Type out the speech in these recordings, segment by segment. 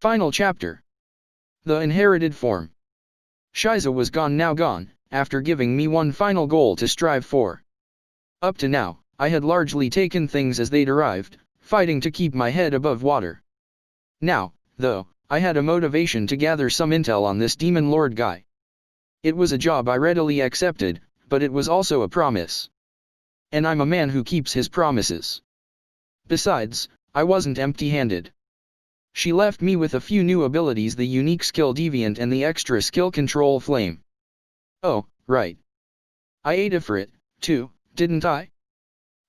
Final chapter. The inherited form. Shiza was now gone, after giving me one final goal to strive for. Up to now, I had largely taken things as they'd arrived, fighting to keep my head above water. Now, though, I had a motivation to gather some intel on this demon lord guy. It was a job I readily accepted, but it was also a promise. And I'm a man who keeps his promises. Besides, I wasn't empty-handed. She left me with a few new abilities, the unique skill Deviant and the extra skill Control Flame. Oh, right. I ate for it, too, didn't I?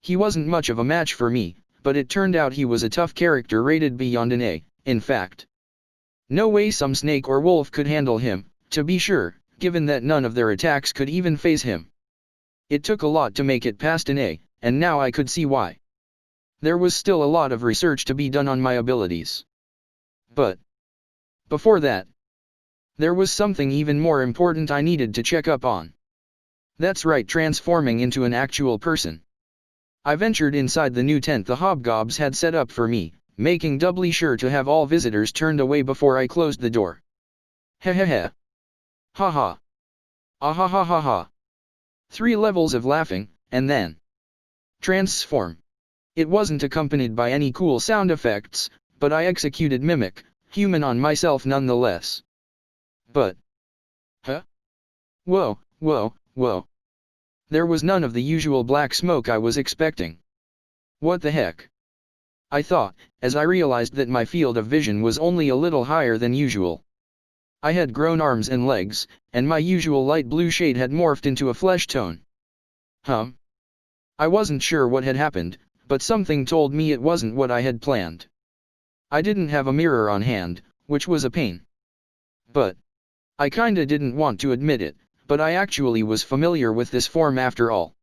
He wasn't much of a match for me, but it turned out he was a tough character rated beyond an A, in fact. No way some snake or wolf could handle him, to be sure, given that none of their attacks could even phase him. It took a lot to make it past an A, and now I could see why. There was still a lot of research to be done on my abilities. But before that, there was something even more important I needed to check up on. That's right, transforming into an actual person. I ventured inside the new tent the hobgobs had set up for me, making doubly sure to have all visitors turned away before I closed the door. Hehehe. Ha ha. Ah ha ha ha ha. 3 levels of laughing, and then transform. It wasn't accompanied by any cool sound effects, but I executed mimic, human on myself nonetheless. But huh? Whoa, whoa, whoa. There was none of the usual black smoke I was expecting. What the heck? I thought, as I realized that my field of vision was only a little higher than usual. I had grown arms and legs, and my usual light blue shade had morphed into a flesh tone. I wasn't sure what had happened, but something told me it wasn't what I had planned. I didn't have a mirror on hand, which was a pain. But I kinda didn't want to admit it, but I actually was familiar with this form after all.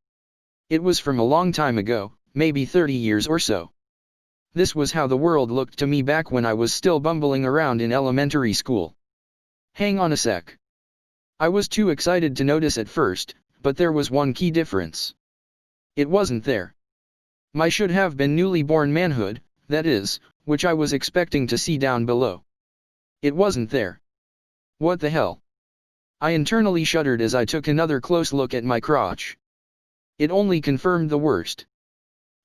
It was from a long time ago, maybe 30 years or so. This was how the world looked to me back when I was still bumbling around in elementary school. Hang on a sec. I was too excited to notice at first, but there was one key difference. It wasn't there. My should have been newly born manhood, that is, which I was expecting to see down below. It wasn't there. What the hell? I internally shuddered as I took another close look at my crotch. It only confirmed the worst.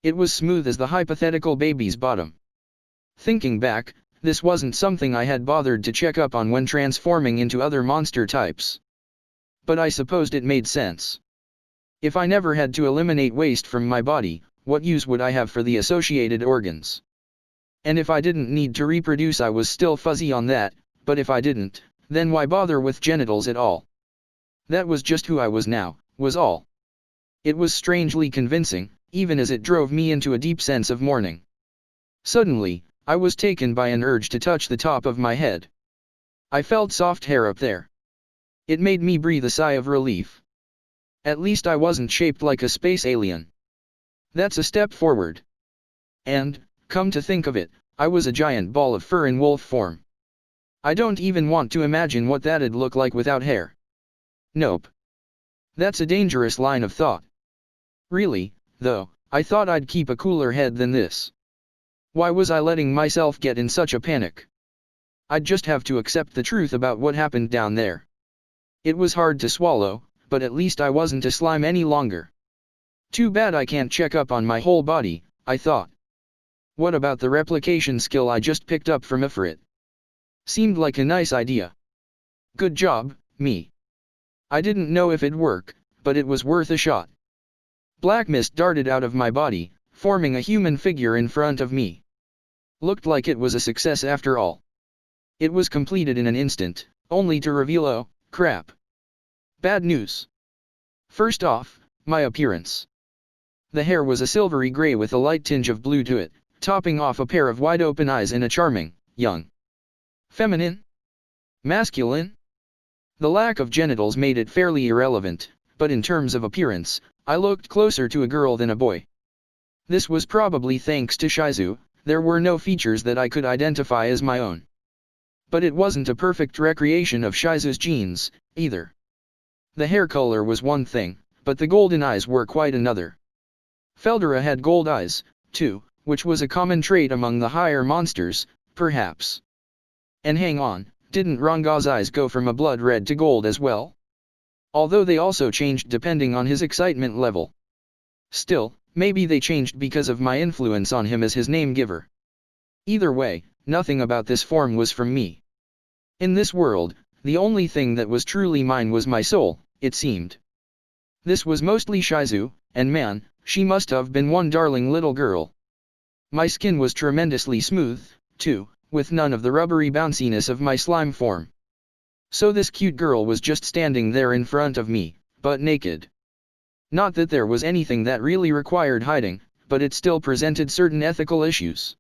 It was smooth as the hypothetical baby's bottom. Thinking back, this wasn't something I had bothered to check up on when transforming into other monster types. But I supposed it made sense. If I never had to eliminate waste from my body, what use would I have for the associated organs? And if I didn't need to reproduce, I was still fuzzy on that, but if I didn't, then why bother with genitals at all? That was just who I was now, was all. It was strangely convincing, even as it drove me into a deep sense of mourning. Suddenly, I was taken by an urge to touch the top of my head. I felt soft hair up there. It made me breathe a sigh of relief. At least I wasn't shaped like a space alien. That's a step forward. And, come to think of it, I was a giant ball of fur in wolf form. I don't even want to imagine what that'd look like without hair. Nope. That's a dangerous line of thought. Really, though, I thought I'd keep a cooler head than this. Why was I letting myself get in such a panic? I'd just have to accept the truth about what happened down there. It was hard to swallow, but at least I wasn't a slime any longer. Too bad I can't check up on my whole body, I thought. What about the replication skill I just picked up from Ifrit? Seemed like a nice idea. Good job, me. I didn't know if it'd work, but it was worth a shot. Black mist darted out of my body, forming a human figure in front of me. Looked like it was a success after all. It was completed in an instant, only to reveal, oh, crap. Bad news. First off, my appearance. The hair was a silvery gray with a light tinge of blue to it, topping off a pair of wide-open eyes and a charming, young. Feminine? Masculine? The lack of genitals made it fairly irrelevant, but in terms of appearance, I looked closer to a girl than a boy. This was probably thanks to Shizu, there were no features that I could identify as my own. But it wasn't a perfect recreation of Shizu's genes, either. The hair color was one thing, but the golden eyes were quite another. Veldora had gold eyes, too, which was a common trait among the higher monsters, perhaps. And hang on, didn't Ranga's eyes go from a blood red to gold as well? Although they also changed depending on his excitement level. Still, maybe they changed because of my influence on him as his name giver. Either way, nothing about this form was from me. In this world, the only thing that was truly mine was my soul, it seemed. This was mostly Shizu, and man, she must have been one darling little girl. My skin was tremendously smooth, too, with none of the rubbery bounciness of my slime form. So this cute girl was just standing there in front of me, but naked. Not that there was anything that really required hiding, but it still presented certain ethical issues.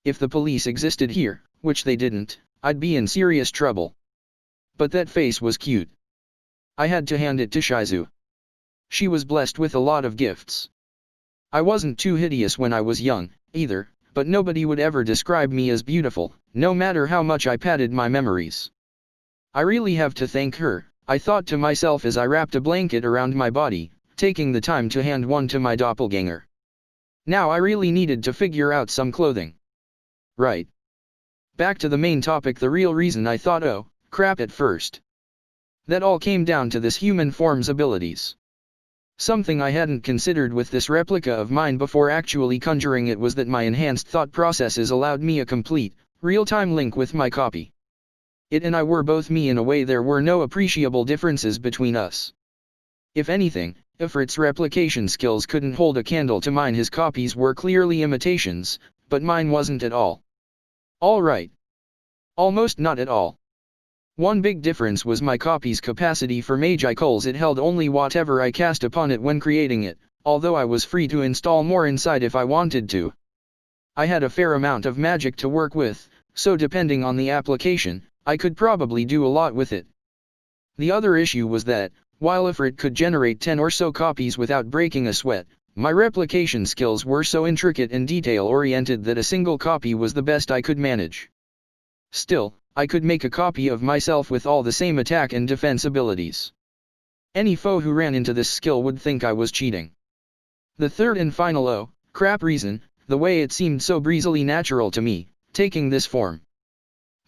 If the police existed here, which they didn't, I'd be in serious trouble. But that face was cute. I had to hand it to Shizu. She was blessed with a lot of gifts. I wasn't too hideous when I was young, either, but nobody would ever describe me as beautiful, no matter how much I padded my memories. I really have to thank her, I thought to myself as I wrapped a blanket around my body, taking the time to hand one to my doppelganger. Now I really needed to figure out some clothing. Right. Back to the main topic, the real reason I thought oh, crap at first. That all came down to this human form's abilities. Something I hadn't considered with this replica of mine before actually conjuring it was that my enhanced thought processes allowed me a complete, real-time link with my copy. It and I were both me in a way there were no appreciable differences between us. If anything, Ifrit's replication skills couldn't hold a candle to mine. His copies were clearly imitations, but mine wasn't at all. Alright. Almost not at all. One big difference was my copy's capacity for magi coals. It held only whatever I cast upon it when creating it, although I was free to install more inside if I wanted to. I had a fair amount of magic to work with, so depending on the application, I could probably do a lot with it. The other issue was that, while Ifrit could generate 10 or so copies without breaking a sweat, my replication skills were so intricate and detail-oriented that a single copy was the best I could manage. Still, I could make a copy of myself with all the same attack and defense abilities. Any foe who ran into this skill would think I was cheating. The third and final oh, crap reason, the way it seemed so breezily natural to me, taking this form.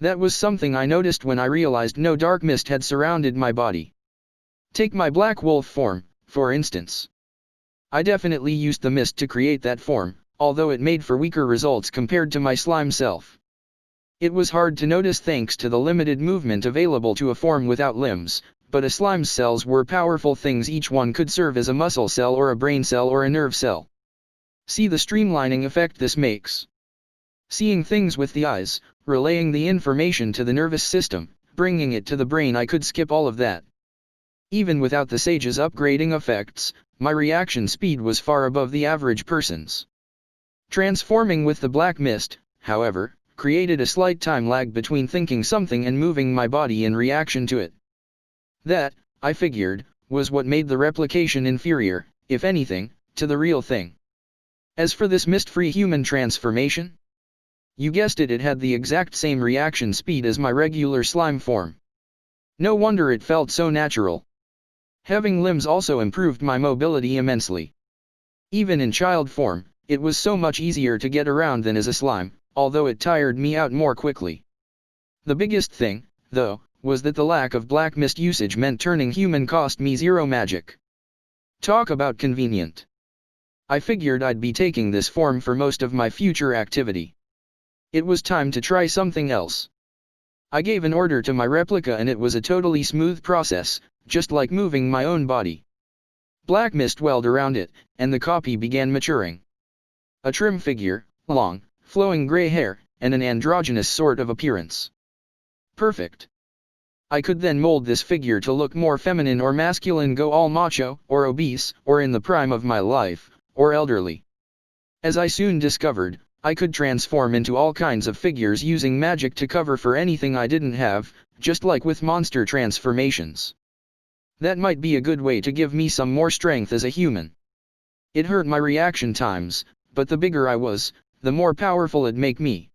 That was something I noticed when I realized no dark mist had surrounded my body. Take my black wolf form, for instance. I definitely used the mist to create that form, although it made for weaker results compared to my slime self. It was hard to notice thanks to the limited movement available to a form without limbs, but a slime's cells were powerful things. Each one could serve as a muscle cell or a brain cell or a nerve cell. See the streamlining effect this makes. Seeing things with the eyes, relaying the information to the nervous system, bringing it to the brain. I could skip all of that. Even without the sage's upgrading effects, my reaction speed was far above the average person's. Transforming with the black mist, however, created a slight time lag between thinking something and moving my body in reaction to it. That, I figured, was what made the replication inferior, if anything, to the real thing. As for this mist-free human transformation, you guessed it, it had the exact same reaction speed as my regular slime form. No wonder it felt so natural. Having limbs also improved my mobility immensely. Even in child form, it was so much easier to get around than as a slime, although it tired me out more quickly. The biggest thing, though, was that the lack of black mist usage meant turning human cost me 0 magic. Talk about convenient. I figured I'd be taking this form for most of my future activity. It was time to try something else. I gave an order to my replica and it was a totally smooth process, just like moving my own body. Black mist welled around it, and the copy began maturing. A trim figure, long, flowing gray hair, and an androgynous sort of appearance. Perfect. I could then mold this figure to look more feminine or masculine, go all macho, or obese, or in the prime of my life, or elderly. As I soon discovered, I could transform into all kinds of figures using magic to cover for anything I didn't have, just like with monster transformations. That might be a good way to give me some more strength as a human. It hurt my reaction times, but the bigger I was, the more powerful it'd make me.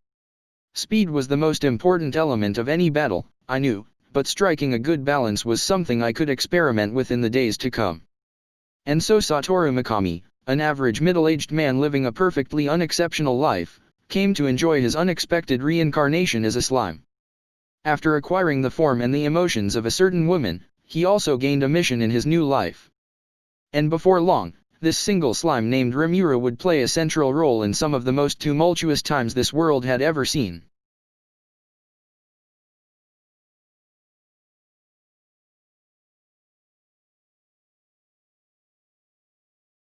Speed was the most important element of any battle, I knew, but striking a good balance was something I could experiment with in the days to come. And so Satoru Mikami, an average middle-aged man living a perfectly unexceptional life, came to enjoy his unexpected reincarnation as a slime. After acquiring the form and the emotions of a certain woman, he also gained a mission in his new life. And before long, this single slime named Rimuru would play a central role in some of the most tumultuous times this world had ever seen.